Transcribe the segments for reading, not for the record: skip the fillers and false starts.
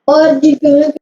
और जिसमें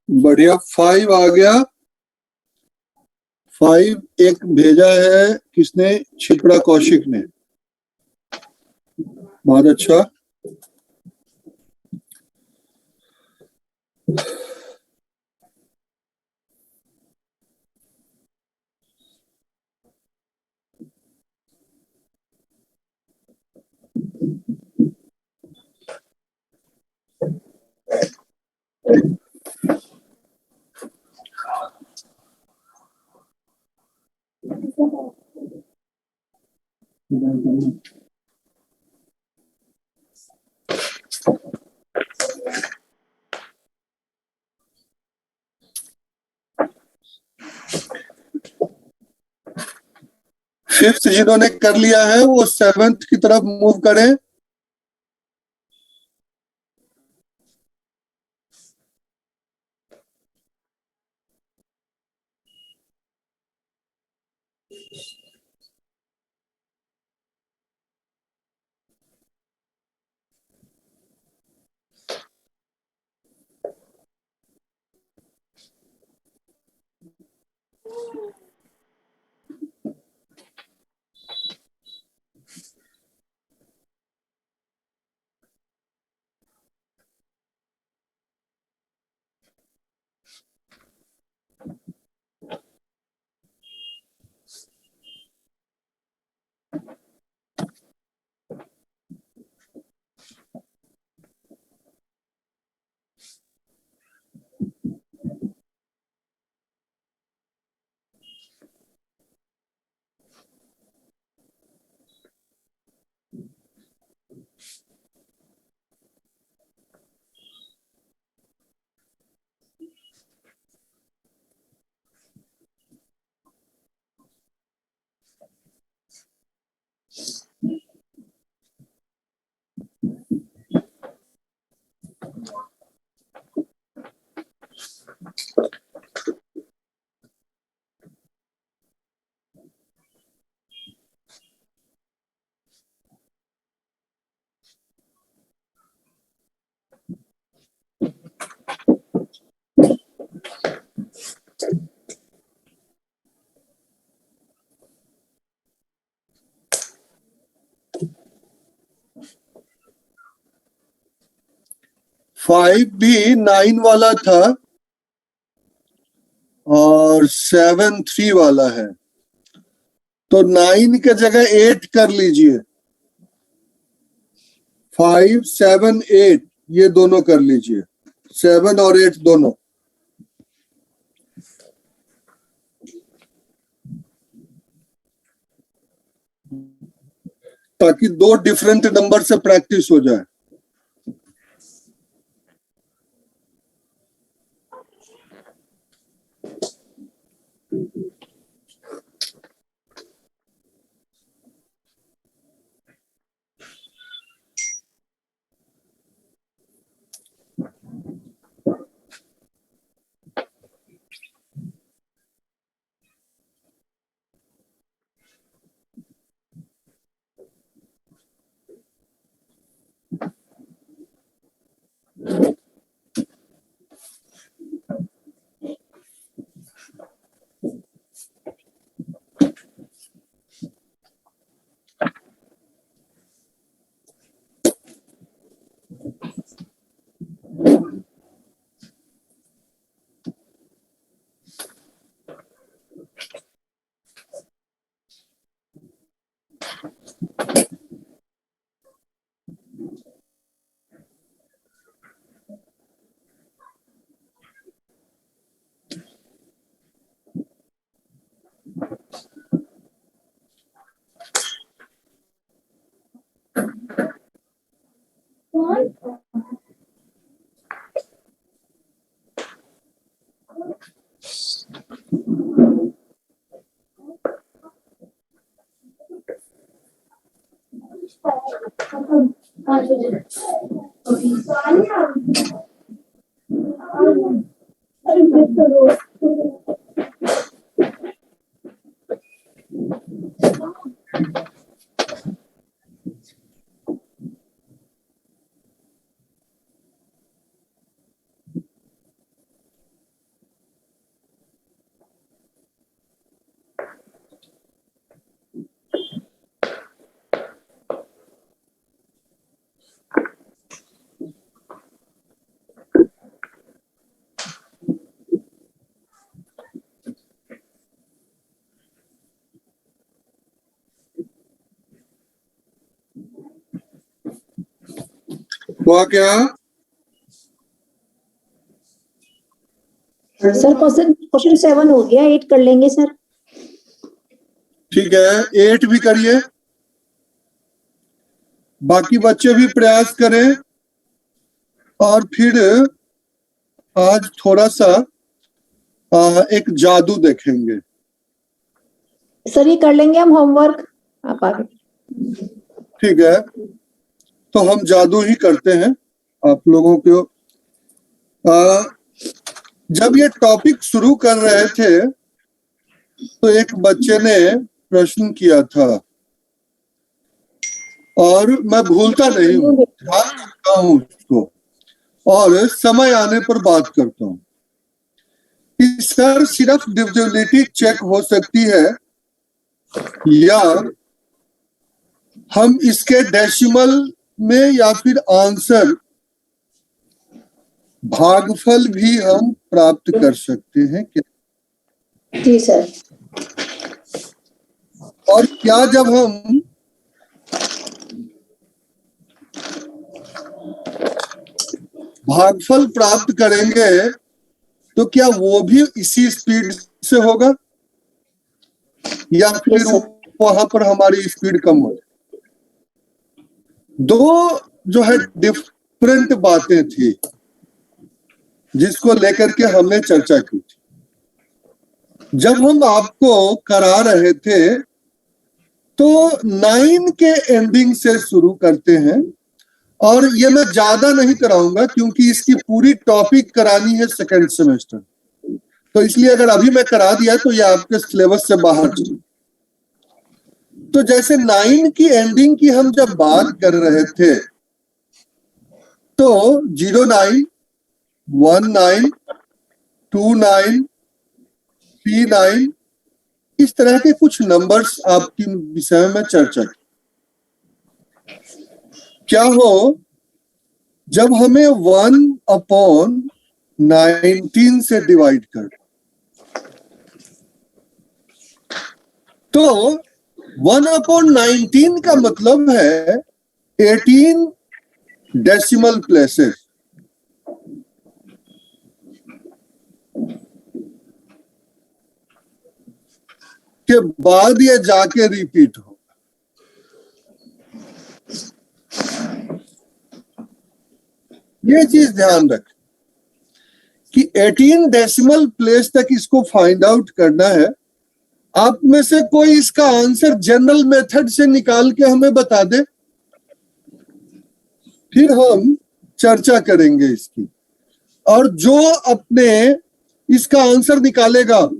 बढ़िया, 5 आ गया। 5 एक भेजा है किसने? छिपड़ा कौशिक ने। बहुत अच्छा। फिफ्थ जिन्होंने कर लिया है वो सेवेंथ की तरफ मूव करें। फाइव भी 9 वाला था और 7 3 वाला है, तो 9 के जगह 8 कर लीजिए। 5 7 8 ये दोनों कर लीजिए, 7 और 8 दोनों। ताकि दो डिफरेंट नंबर से प्रैक्टिस हो जाए। हुआ क्या? सर क्वेश्चन 7 हो गया, 8 कर लेंगे सर। ठीक है, 8 भी करिए, बाकी बच्चे भी प्रयास करें। और फिर आज थोड़ा सा एक जादू देखेंगे। सर ये कर लेंगे हम होमवर्क, आप आगे। ठीक है, तो हम जादू ही करते हैं आप लोगों को। जब ये टॉपिक शुरू कर रहे थे तो एक बच्चे ने प्रश्न किया था, और मैं भूलता नहीं हूँ, ध्यान रखता हूँ उसको, और समय आने पर बात करता हूँ कि सर सिर्फ डिविजिबिलिटी चेक हो सकती है या हम इसके डेसिमल में या फिर आंसर भागफल भी हम प्राप्त कर सकते हैं क्या? जी सर। और क्या जब हम भागफल प्राप्त करेंगे तो क्या वो भी इसी स्पीड से होगा या फिर वहां पर हमारी स्पीड कम हो? दो जो है डिफरेंट बातें थी जिसको लेकर के हमने चर्चा की थी। जब हम आपको करा रहे थे तो 9 के एंडिंग से शुरू करते हैं, और ये मैं ज्यादा नहीं कराऊंगा क्योंकि इसकी पूरी टॉपिक करानी है सेकंड सेमेस्टर, तो इसलिए अगर अभी मैं करा दिया तो ये आपके सिलेबस से बाहर चले। तो जैसे 9 की एंडिंग की हम जब बात कर रहे थे तो 09, 19, 29, 39 इस तरह के कुछ नंबर्स आपकी विषय में चर्चा की। क्या हो जब हमें 1/19 से डिवाइड कर, तो 1/19 का मतलब है 18 डेसिमल प्लेसेस के बाद ये जाके रिपीट हो। ये चीज ध्यान रख कि 18 डेसिमल प्लेस तक इसको फाइंड आउट करना है। आप में से कोई इसका आंसर जनरल मेथड से निकाल के हमें बता दे, फिर हम चर्चा करेंगे इसकी। और जो अपने इसका आंसर निकालेगा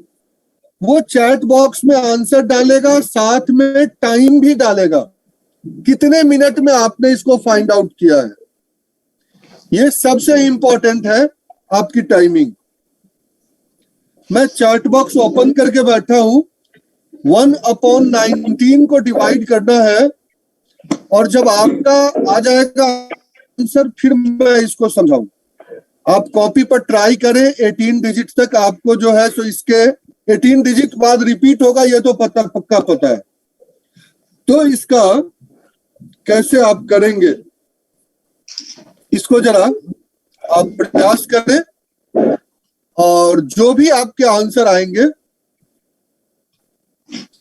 वो चैट बॉक्स में आंसर डालेगा, साथ में टाइम भी डालेगा, कितने मिनट में आपने इसको फाइंड आउट किया है। ये सबसे इंपॉर्टेंट है, आपकी टाइमिंग। मैं चैट बॉक्स ओपन करके बैठा हूं, 1/19 को डिवाइड करना है, और जब आपका आ जाएगा आंसर फिर मैं इसको समझाऊं। आप कॉपी पर ट्राई करें, 18 डिजिट तक आपको जो है सो इसके 18 डिजिट बाद रिपीट होगा, ये तो पक्का पता है। तो इसका कैसे आप करेंगे इसको जरा आप प्रयास करें, और जो भी आपके आंसर आएंगे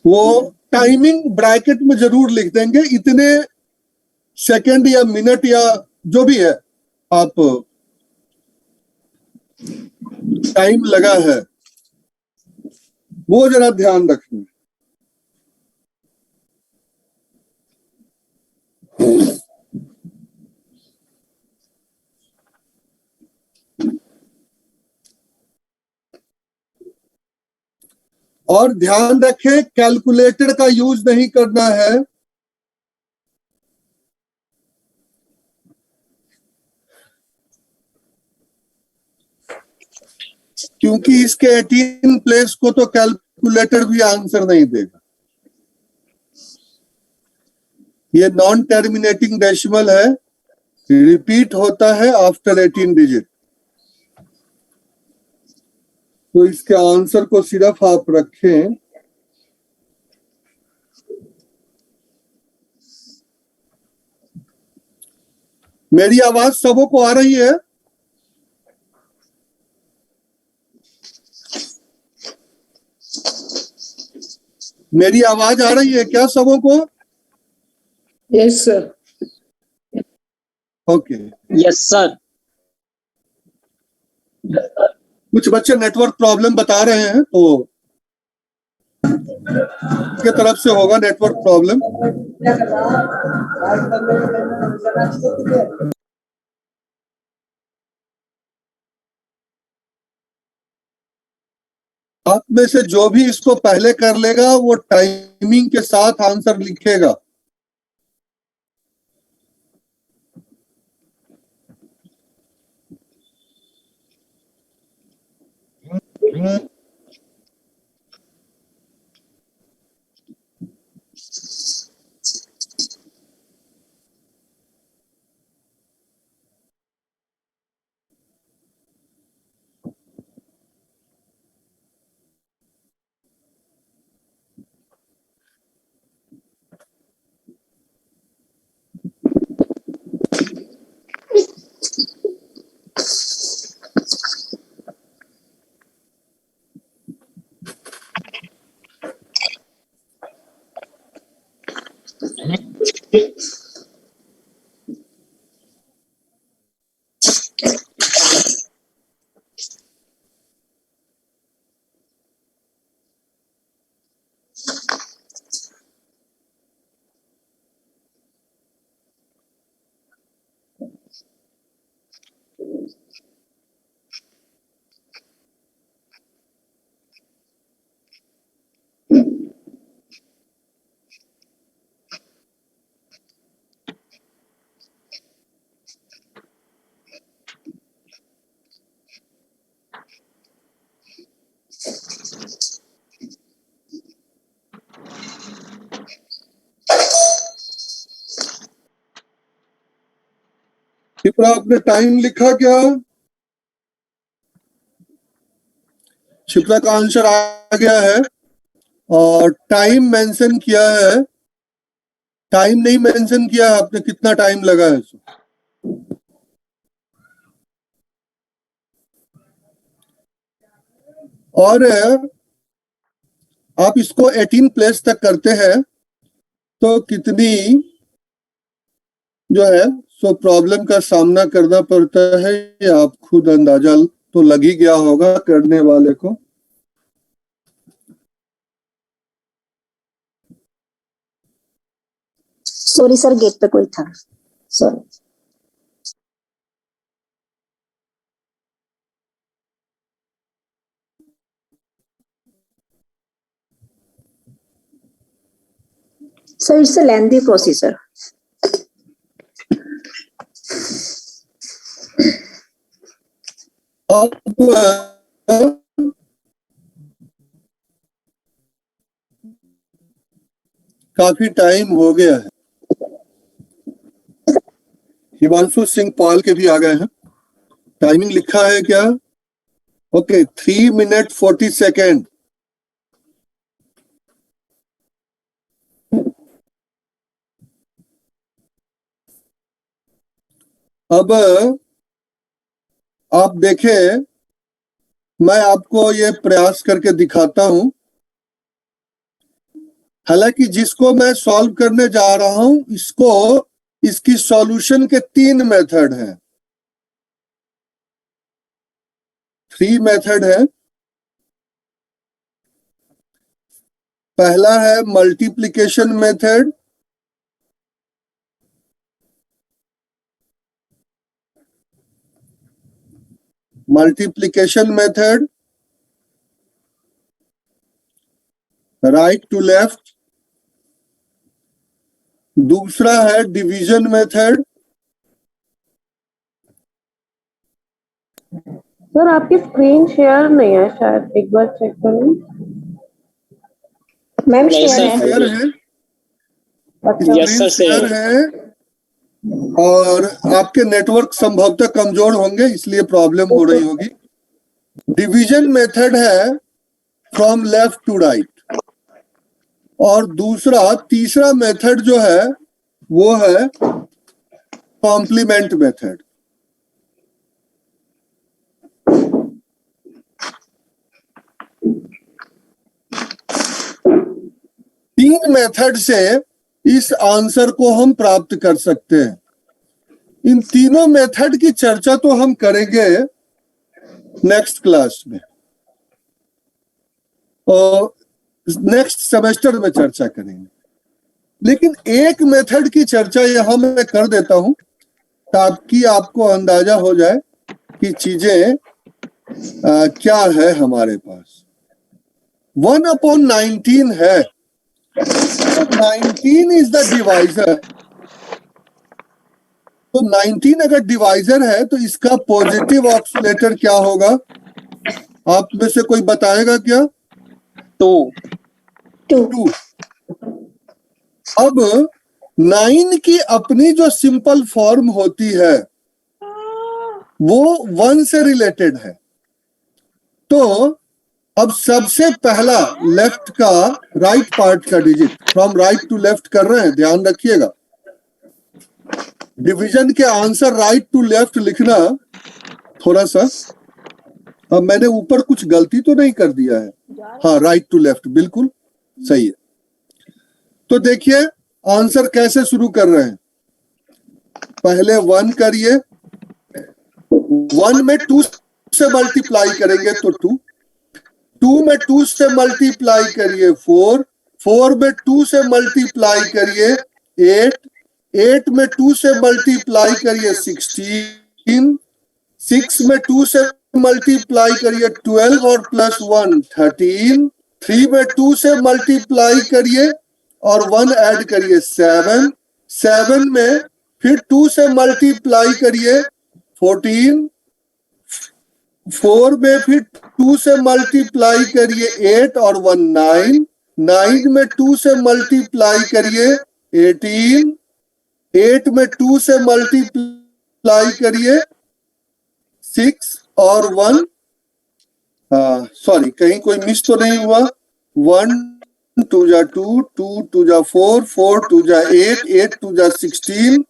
वो टाइमिंग ब्रैकेट में जरूर लिख देंगे, इतने सेकंड या मिनट या जो भी है आप टाइम लगा है वो जरा ध्यान रखना। और ध्यान रखें कैलकुलेटर का यूज नहीं करना है। क्योंकि इसके 18 प्लेस को तो कैलकुलेटर भी आंसर नहीं देगा। ये नॉन टर्मिनेटिंग डेसिमल है, रिपीट होता है आफ्टर 18 डिजिट। तो इसके आंसर को सिर्फ आप रखें। मेरी आवाज सबों को आ रही है? मेरी आवाज आ रही है क्या सबों को? Yes sir. Okay. Yes sir. कुछ बच्चे नेटवर्क प्रॉब्लम बता रहे हैं, तो के तरफ से होगा नेटवर्क प्रॉब्लम। आप में से जो भी इसको पहले कर लेगा वो टाइमिंग के साथ आंसर लिखेगा। शिप्रा, आपने टाइम लिखा क्या? शिप्रा का आंसर आ गया है और टाइम मेंशन किया है। टाइम नहीं मेंशन किया है आपने, कितना टाइम लगा है? और आप इसको 18 प्लेस तक करते हैं तो कितनी जो है सो प्रॉब्लम का सामना करना पड़ता है, ये आप खुद अंदाजा तो लग ही गया होगा करने वाले को। सॉरी सर, गेट पे कोई था, sorry. Sir, it's a lengthy procedure. अब काफी टाइम हो गया है। हिमांशु सिंह पाल के भी आ गए हैं। टाइमिंग लिखा है क्या? Okay, 3 minute 40 second. अब आप देखें, मैं आपको ये प्रयास करके दिखाता हूं। हालांकि जिसको मैं सॉल्व करने जा रहा हूं इसको, इसकी सॉल्यूशन के 3 मेथड हैं, 3 मेथड है। पहला है multiplication method, multiplication method. Right to left. दूसरा है डिवीजन मेथड। सर आपकी स्क्रीन शेयर नहीं है शायद, एक बार चेक करें। मैम नहीं शेयर सर, है। शेयर है, अच्छा यस सर, शेयर है। और आपके नेटवर्क संभवतः कमजोर होंगे इसलिए प्रॉब्लम हो रही होगी। डिवीजन मेथड है फ्रॉम लेफ्ट टू राइट। और तीसरा मेथड जो है वो है कॉम्प्लीमेंट मेथड। तीन मेथड से इस आंसर को हम प्राप्त कर सकते हैं। इन तीनों मेथड की चर्चा तो हम करेंगे नेक्स्ट क्लास में और नेक्स्ट सेमेस्टर में चर्चा करेंगे, लेकिन एक मेथड की चर्चा यहां मैं कर देता हूं ताकि आपको अंदाजा हो जाए कि चीजें क्या है हमारे पास। 1/19 है, तो 19 इज द डिवाइजर। तो 19 अगर डिवाइजर है तो इसका पॉजिटिव ऑक्सीलेटर क्या होगा? आप में से कोई बताएगा क्या? 2। अब 9 की अपनी जो सिंपल फॉर्म होती है वो 1 से रिलेटेड है। तो अब सबसे पहला लेफ्ट का राइट पार्ट का digit, from right to left कर रहे हैं, ध्यान रखिएगा। डिवीजन के आंसर राइट टू लेफ्ट लिखना थोड़ा सा, अब मैंने ऊपर कुछ गलती तो नहीं कर दिया है? हाँ, राइट टू लेफ्ट बिल्कुल सही है। तो देखिए आंसर कैसे शुरू कर रहे हैं। पहले 1 करिए, 1 में 2 से मल्टीप्लाई करेंगे तो 2 में 2 से मल्टीप्लाई करिए 4 में 2 से मल्टीप्लाई करिए 8 में 2 से मल्टीप्लाई करिए 16, 6 में 2 से मल्टीप्लाई करिए 12 और प्लस 1 13, 3 में 2 से मल्टीप्लाई करिए और 1 ऐड करिए 7 में फिर 2 से मल्टीप्लाई करिए 14, 4 में फिर 2 से मल्टीप्लाई करिए 8 और 1 9 में 2 से मल्टीप्लाई करिए 18, 8 में 2 से मल्टीप्लाई करिए 6 और 1, सॉरी कहीं कोई मिस तो नहीं हुआ। 1 2 जा 2, 2 2 जा 4, 4 2 जा 8, 8 2 जा 16,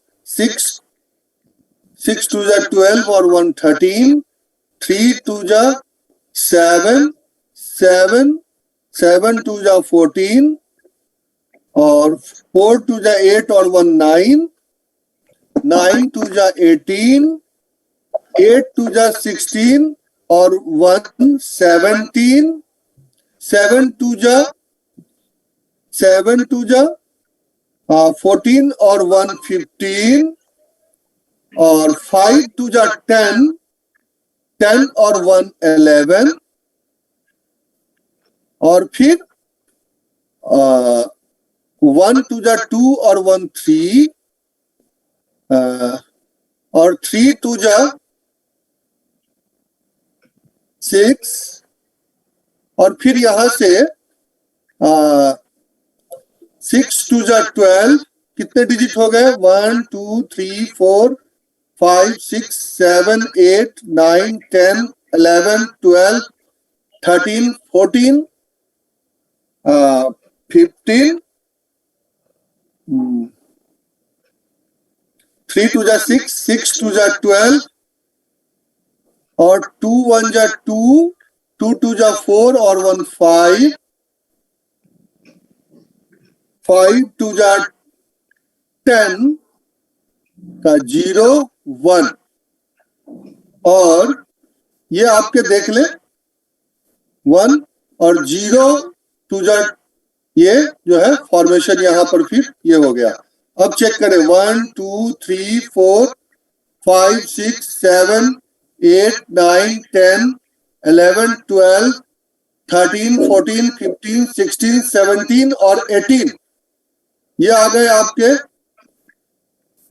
6 2 जा 12 और 1 13, 3 2 जा 7, 7 2 जा 14 और 4 2 जा 8 और 1 9, 9 2 जा 18, 8 2 जा 16 और 1 17, 7 2 जा 14 और 1 15 और 5 2 जा 10, 10 और 1 11 और फिर 1 2 जा 2 और 1 3 और 3 2 जा 6 और फिर यहां से 6 2 जा 12, कितने डिजिट हो गए? 1 2 3 4 5 6 7 8 9 10 11 12 13 14 15, 3 2 जा 6, 6 2 जा 12 और 2 1 जा 2, 2 2 जा 4 और 1 5, 5 2 जा 10 का 0 1 और ये आपके देख ले 1 और 0 2 जा, ये जो है फॉर्मेशन यहां पर फिर ये हो गया। अब चेक करें 1 2 3 4 5 6 7 8 9 10 11 12 13, 14, 15, 16, 17 और 18 ये आ गए आपके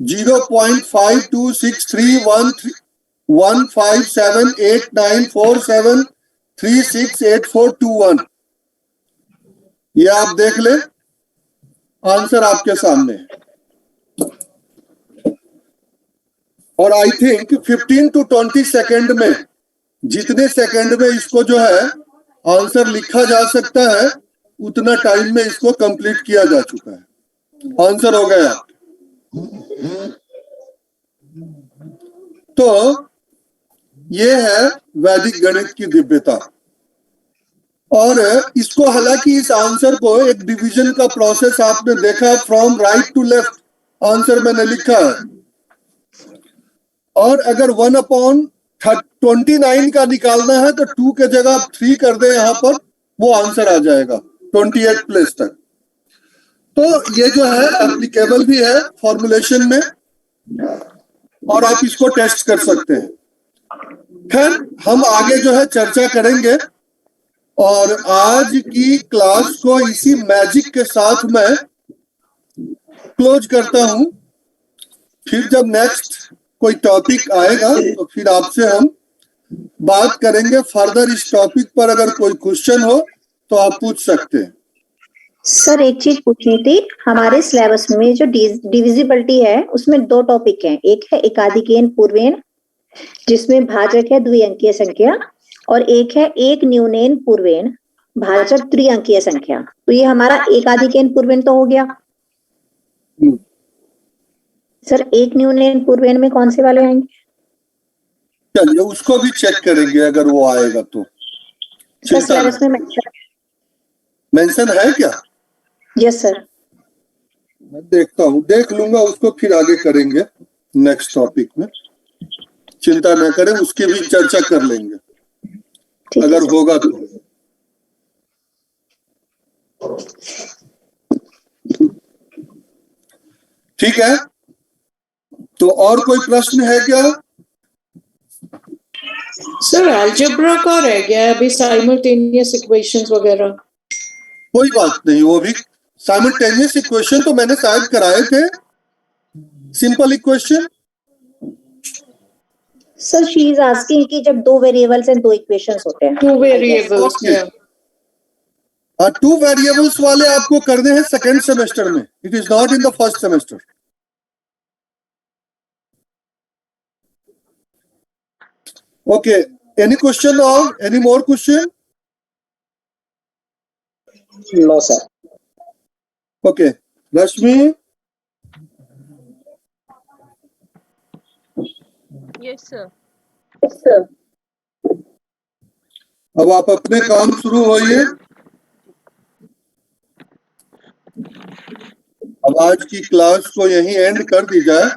0.5263157894736842 ये आप देख ले, आंसर आपके सामने है। और आई थिंक 15 to 20 सेकेंड में, जितने सेकेंड में इसको जो है आंसर लिखा जा सकता है उतना टाइम में इसको कंप्लीट किया जा चुका है। आंसर हो गया। तो ये है वैदिक गणित की दिव्यता। और इसको, हालांकि इस आंसर को एक डिवीजन का प्रोसेस आपने देखा, from right to left answer मैंने लिखा है। और अगर 1/29 का निकालना है तो 2 के जगह आप 3 कर दे, यहां पर वो आंसर आ जाएगा 28 प्लेस तक। तो ये जो है एप्लीकेबल भी है फॉर्मुलेशन में, और आप इसको टेस्ट कर सकते हैं। खैर, हम आगे जो है चर्चा करेंगे, और आज की क्लास को इसी मैजिक के साथ मैं क्लोज करता हूं। फिर जब नेक्स्ट कोई टॉपिक आएगा तो फिर आपसे हम बात करेंगे फर्दर इस टॉपिक पर। अगर कोई क्वेश्चन हो तो आप पूछ सकते हैं। सर एक चीज पूछनी थी, हमारे सिलेबस में जो डिविजिबिलिटी है उसमें 2 टॉपिक हैं। एक है एकाधिकेन पूर्वेन जिसमें भाजक है द्विअंकीय संख्या, और एक है एक न्यूनेन पूर्वेन भाजक त्रिअंकीय संख्या। तो ये हमारा एकाधिकेन पूर्वेन तो हो गया। सर एक न्यूनेन पूर्वेन में कौन से वाले आएंगे? चलिए उसको भी चेक करेंगे अगर वो आएगा तो। सर सिलेबस में मेंशन है क्या? Yes sir. मैं देखता हूँ, देख लूंगा उसको, फिर आगे करेंगे नेक्स्ट टॉपिक में। चिंता न करें, उसकी भी चर्चा कर लेंगे अगर होगा तो। ठीक है, तो और कोई प्रश्न है क्या? सर अलजेब्रा का रह गया है अभी, साइमल्टेनियस इक्वेशंस वगैरह। कोई बात नहीं, वो भी साइमल्टेनियस इक्वेशन तो मैंने शायद कराए थे। Simple equation. Sir she is asking कि जब 2 वेरिएबल्स एंड 2 इक्वेशंस होते हैं। 2 वेरिएबल्स में। 2 वेरिएबल्स वाले आपको करने हैं सेकेंड सेमेस्टर में, it is not in the first semester. Okay, any question और any more question? No sir. Okay, Rashmi. Yes sir. अब आप अपने काम शुरू होइए। अब आज की क्लास को यहीं एंड कर दी जाए।